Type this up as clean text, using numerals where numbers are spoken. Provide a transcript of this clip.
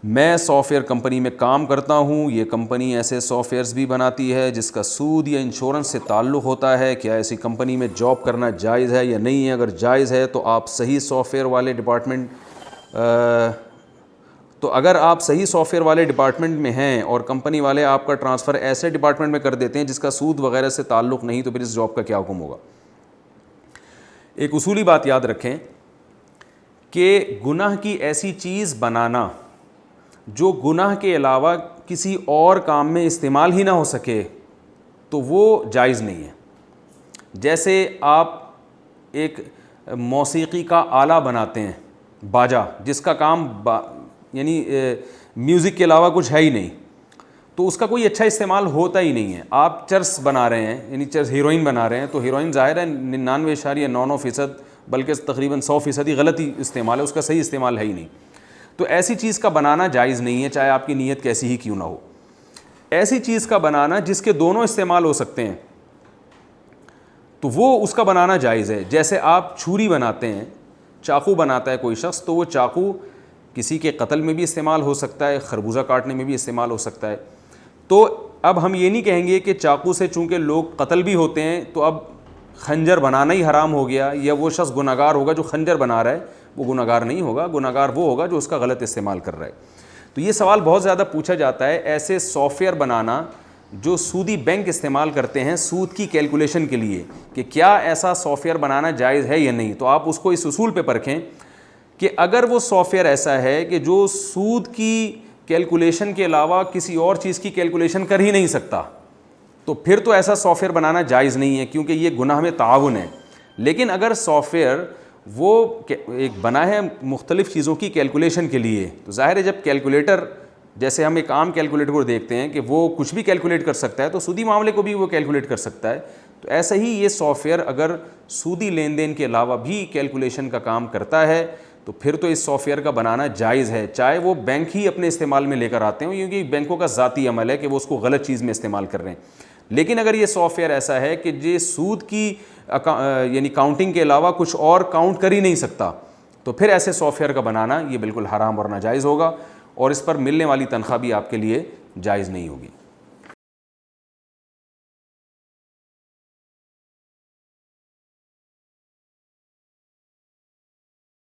मैं software company में काम करता हूँ, ये कंपनी ऐसे सॉफ़्टवेयर्स भी बनाती है जिसका सूद या इंश्योरेंस से ताल्लुक़ होता है, क्या ऐसी कंपनी में जॉब करना जायज़ है या नहीं है? अगर जायज़ है तो आप सही सॉफ़्टवेयर वाले डिपार्टमेंट अगर आप सही सॉफ़्टवेयर वाले डिपार्टमेंट में हैं और कंपनी वाले आपका ट्रांसफ़र ऐसे डिपार्टमेंट में कर देते हैं जिसका सूद वगैरह से ताल्लुक़ नहीं, तो फिर इस जॉब का क्या हुक्म होगा? एक उसूली बात याद रखें कि गुनाह की ऐसी चीज़ बनाना जो गुनाह के अलावा किसी और काम में इस्तेमाल ही ना हो सके तो वो जायज़ नहीं है। जैसे आप एक मौसीकी का आला बनाते हैं, बाजा, जिसका काम यानी म्यूज़िक के अलावा कुछ है ही नहीं, तो उसका कोई अच्छा इस्तेमाल होता ही नहीं है। आप चर्स बना रहे हैं, यानी चर्स हीरोइन बना रहे हैं, तो हीरोइन ज़ाहिर है 99.99% बल्कि तकरीबन 100% ही गलत ही इस्तेमाल है, उसका सही इस्तेमाल है ही नहीं। तो ऐसी चीज़ का बनाना जायज़ नहीं है, चाहे आपकी नीयत कैसी ही क्यों ना हो। ऐसी चीज़ का बनाना जिसके दोनों इस्तेमाल हो सकते हैं तो वो उसका बनाना जायज़ है। जैसे आप छुरी बनाते हैं, चाकू बनाता है कोई शख्स, तो वो चाकू किसी के कत्ल में भी इस्तेमाल हो सकता है, खरबूजा काटने में भी इस्तेमाल हो सकता है। तो अब हम ये नहीं कहेंगे कि चाकू से चूँकि लोग कत्ल भी होते हैं तो अब खंजर बनाना ही हराम हो गया, या वो शख्स गुनहगार होगा जो खंजर बना रहा है, वो गुनहगार नहीं होगा। गुनहगार वो होगा जो उसका गलत इस्तेमाल कर रहा है। तो ये सवाल बहुत ज़्यादा पूछा जाता है, ऐसे सॉफ़्टवेयर बनाना जो सूदी बैंक इस्तेमाल करते हैं सूद की कैलकुलेशन के लिए, कि क्या ऐसा सॉफ़्टवेयर बनाना जायज़ है या नहीं। तो आप उसको इस उसूल पे परखें कि अगर वो सॉफ़्टवेयर ऐसा है कि जो सूद की कैलकुलेशन के अलावा किसी और चीज़ की कैलकुलेशन कर ही नहीं सकता, तो फिर तो ऐसा सॉफ़्टवेयर बनाना जायज़ नहीं है, क्योंकि ये गुनाह में ताउन है। लेकिन अगर सॉफ़्टवेयर वो एक बना है मुख्तलिफ़ चीज़ों की कैलकुलेशन के लिए, तो ज़ाहिर है जब कैलकुलेटर, जैसे हम एक आम कैलकुलेटर को देखते हैं कि वो कुछ भी कैलकुलेट कर सकता है, तो सूदी मामले को भी वो कैलकुलेट कर सकता है। तो ऐसे ही ये सॉफ़्टवेयर अगर सूदी लेन देन के अलावा भी कैलकुलेशन का काम करता है तो फिर तो इस सॉफ़्टवेयर का बनाना जायज़ है, चाहे वो बैंक ही अपने इस्तेमाल में लेकर आते हों, क्योंकि बैंकों का ज़ाती अमल है कि वो उसको गलत चीज़ में इस्तेमाल कर रहे हैं। लेकिन अगर ये सॉफ़्टवेयर ऐसा है कि ये सूद की यानी काउंटिंग के अलावा कुछ और काउंट कर ही नहीं सकता, तो फिर ऐसे सॉफ़्टवेयर का बनाना ये बिल्कुल हराम और नाजायज़ होगा, और इस पर मिलने वाली तनख्वाह भी आपके लिए जायज़ नहीं होगी।